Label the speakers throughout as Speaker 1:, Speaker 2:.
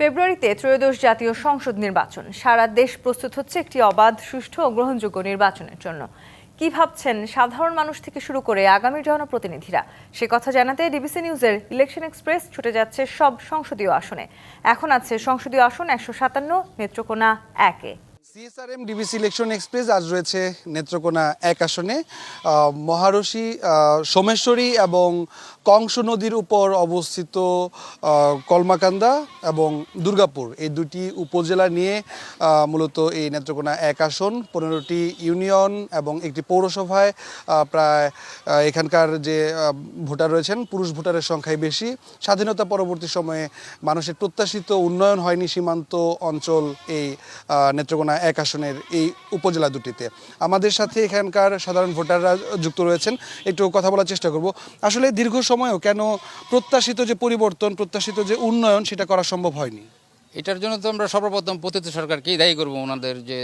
Speaker 1: ফেব্রুয়ারিতে ত্রয়োদশ জাতীয় সংসদ নির্বাচন। সারা দেশ প্রস্তুত হচ্ছে একটি অবাধ, সুষ্ঠু ও গ্রহণযোগ্য নির্বাচনের জন্য। কি ভাবছেন সাধারণ মানুষ থেকে শুরু করে আগামী জনপ্রতিনিধিরা, সে কথা জানাতে ডিবিসি নিউজের ইলেকশন এক্সপ্রেস ছুটে যাচ্ছে সব সংসদীয় আসনে। এখন আছে সংসদীয় আসন ১৫৭, নেত্রকোনা ১-এ।
Speaker 2: সিএসআরএম ডিবিসি ইলেকশন এক্সপ্রেস আজ রয়েছে নেত্রকোনা ১ আসনে। মহারশী, সোমেশ্বরী এবং কংস নদীর উপর অবস্থিত কলমাকান্দা এবং দুর্গাপুর, এই দুটি উপজেলা নিয়ে মূলত এই নেত্রকোনা ১ আসন। ১৫টি ইউনিয়ন এবং একটি পৌরসভায় প্রায় এখানকার যে ভোটার রয়েছেন, পুরুষ ভোটারের সংখ্যাই বেশি। স্বাধীনতা পরবর্তী সময়ে মানুষের প্রত্যাশিত উন্নয়ন হয়নি সীমান্ত অঞ্চল এই নেত্রকোনা ১ আসনের এই উপজেলা দুটিতে। আমাদের সাথে এখানকার সাধারণ ভোটাররা যুক্ত রয়েছেন, একটু কথা বলার চেষ্টা করব। আসলে দীর্ঘ সময়ও কেন প্রত্যাশিত যে পরিবর্তন, প্রত্যাশিত যে উন্নয়ন, সেটা করা সম্ভব হয়নি?
Speaker 3: এটার জন্য তো আমরা সর্বপ্রথম পতিত সরকারকেই দায়ী করবো। ওনাদের যে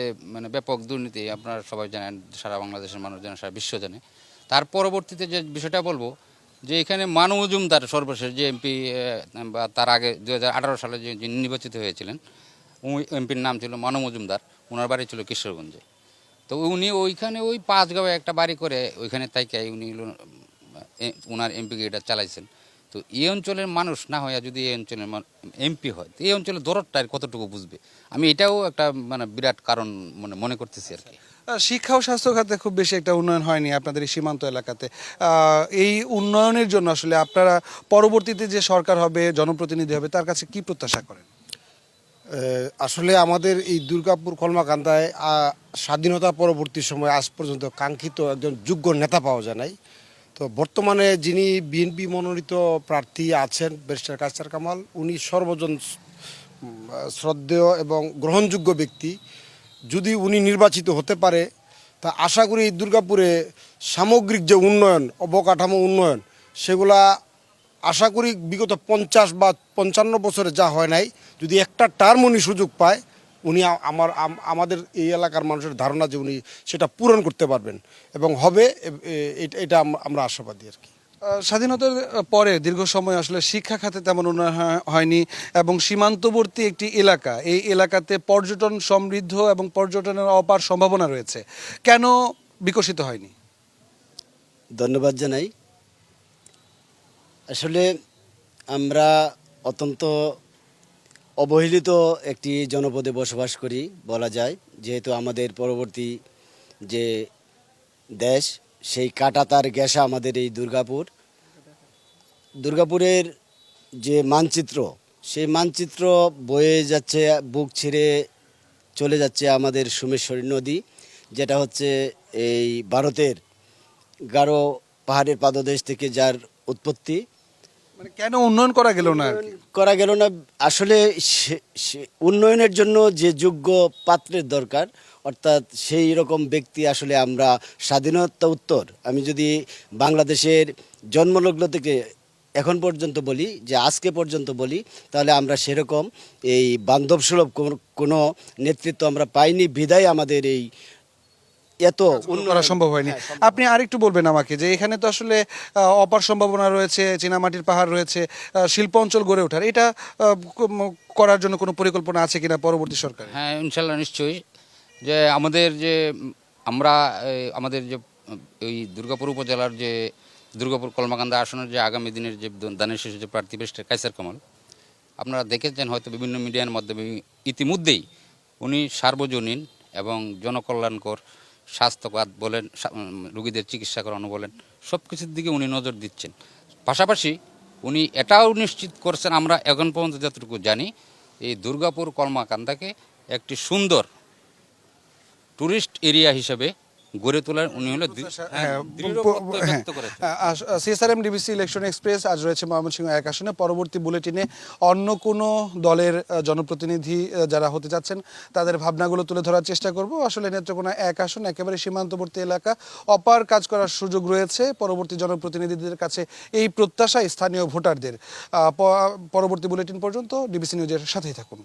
Speaker 3: ব্যাপক দুর্নীতি আপনারা সবাই জানেন, সারা বাংলাদেশের মানুষ জানে, সারা বিশ্ব জানে। তার পরবর্তীতে যে বিষয়টা বলবো, যে এখানে মানু মজুমদার সর্বশেষ যে এমপি, বা তার আগে ২০১৮ সালে যে নির্বাচিত হয়েছিলেন, ওই এমপির নাম ছিল মানু মজুমদার। ওনার বাড়ি ছিল কিশোরগঞ্জে। তো উনি ওইখানে ওই ৫ গাঁয়ে একটা বাড়ি করে ওইখানে তাইকাই উনি ওনার এমপিকে এটা চালাইছেন। তো এই অঞ্চলের মানুষ না হয় যদি এই অঞ্চলের এমপি হয়, তো এই অঞ্চলের দরদটা কতটুকু বুঝবে, আমি এটাও একটা বিরাট কারণ মনে করতেছি আর কি।
Speaker 2: শিক্ষা ও স্বাস্থ্য খাতে খুব বেশি একটা উন্নয়ন হয়নি আপনাদের এই সীমান্ত এলাকাতে। এই উন্নয়নের জন্য আসলে আপনারা পরবর্তীতে যে সরকার হবে, জনপ্রতিনিধি হবে, তার কাছে কি প্রত্যাশা করেন?
Speaker 4: আসলে আমাদের এই দুর্গাপুর কলমাকান্দায় স্বাধীনতা পরবর্তী সময় আজ পর্যন্ত কাঙ্ক্ষিত একজন যোগ্য নেতা পাওয়া যায় নাই। তো বর্তমানে যিনি বিএনপি মনোনীত প্রার্থী আছেন, ব্যারিস্টার কায়সার কামাল, উনি সর্বজন শ্রদ্ধেয় এবং গ্রহণযোগ্য ব্যক্তি। যদি উনি নির্বাচিত হতে পারে, তা আশা করি এই দুর্গাপুরে সামগ্রিক যে উন্নয়ন, অবকাঠামো উন্নয়ন, সেগুলা আশা করি বিগত ৫০ বা ৫৫ বছরে যা হয় নাই, যদি একটা টার্ম উনি সুযোগ পায়, উনি আমাদের এই এলাকার মানুষের ধারণা যে উনি সেটা পূরণ করতে পারবেন এবং হবে, এটা আমরা আশাবাদী আর কি।
Speaker 2: স্বাধীনতার পরে দীর্ঘ সময় আসলে শিক্ষা খাতে তেমন উন্নয়ন হয়নি এবং সীমান্তবর্তী একটি এলাকা, এই এলাকাতে পর্যটন সমৃদ্ধ এবং পর্যটনের অপার সম্ভাবনা রয়েছে, কেন বিকশিত হয়নি?
Speaker 5: ধন্যবাদ জানাই। আসলে আমরা অত্যন্ত অবহেলিত একটি জনপদে বসবাস করি বলা যায়, যেহেতু আমাদের পরবর্তী যে দেশ, সেই কাঁটাতার ঘেঁষা আমাদের এই দুর্গাপুরের যে মানচিত্র, সেই মানচিত্র বয়ে যাচ্ছে, বুক ছিঁড়ে চলে যাচ্ছে আমাদের সোমেশ্বরী নদী, যেটা হচ্ছে এই ভারতের গারো পাহাড়ের পাদদেশ থেকে যার উৎপত্তি।
Speaker 2: কেন উন্নয়ন করা গেল না?
Speaker 5: আসলে উন্নয়নের জন্য যে যোগ্য পাত্রের দরকার, অর্থাৎ সেই রকম ব্যক্তি আসলে আমরা স্বাধীনতা উত্তর, আমি যদি বাংলাদেশের জন্মলগ্ন থেকে এখন পর্যন্ত বলি, যে আজকে পর্যন্ত বলি, তাহলে আমরা সেরকম এই বান্ধবসুলভ কোনো নেতৃত্ব আমরা পাইনি, বিদায় আমাদের এই এত
Speaker 2: করা সম্ভব হয়নি। আপনি আরেকটু বলবেন আমাকে, যে এখানে তো আসলে অপার সম্ভাবনা রয়েছে, চীনামাটির পাহাড় রয়েছে, শিল্প অঞ্চল গড়ে ওঠার, এটা করার জন্য কোনো পরিকল্পনা আছে কিনা পরবর্তী সরকার?
Speaker 3: হ্যাঁ, ইনশাল্লাহ, নিশ্চয়ই। যে আমাদের যে ওই দুর্গাপুর উপজেলার যে দুর্গাপুর কলমাকান্দা আসনের যে আগামী দিনের যে দানের শেষে যে প্রার্থী ব্যারিস্টার কায়সার কামাল, আপনারা দেখেছেন হয়তো বিভিন্ন মিডিয়ার মাধ্যমে, ইতিমধ্যেই উনি সার্বজনীন এবং জনকল্যাণকর স্বাস্থ্যখাত বলেন, রোগীদের চিকিৎসা করানো বলেন, সব কিছুর দিকে উনি নজর দিচ্ছেন। পাশাপাশি উনি এটাও নিশ্চিত করছেন, আমরা এখন পর্যন্ত যতটুকু জানি, এই দুর্গাপুর কলমাকান্দাকে একটি সুন্দর টুরিস্ট এরিয়া হিসেবে গড়ে তোলার উনি হলো
Speaker 2: সিএসআরএম ডিবিসি ইলেকশন এক্সপ্রেস আজ রয়েছে ময়মনসিংহ ১ আসনে। পরবর্তী বুলেটিনে অন্য কোনো দলের জনপ্রতিনিধি যারা হতে যাচ্ছেন, তাদের ভাবনাগুলো তুলে ধরার চেষ্টা করব। আসলে নেত্রকোনা ১ আসন একেবারে সীমান্তবর্তী এলাকা, অপার কাজ করার সুযোগ রয়েছে। পরবর্তী জনপ্রতিনিধিদের কাছে এই প্রত্যাশা স্থানীয় ভোটারদের। পরবর্তী বুলেটিন পর্যন্ত ডিবিসি নিউজের সাথেই থাকুন।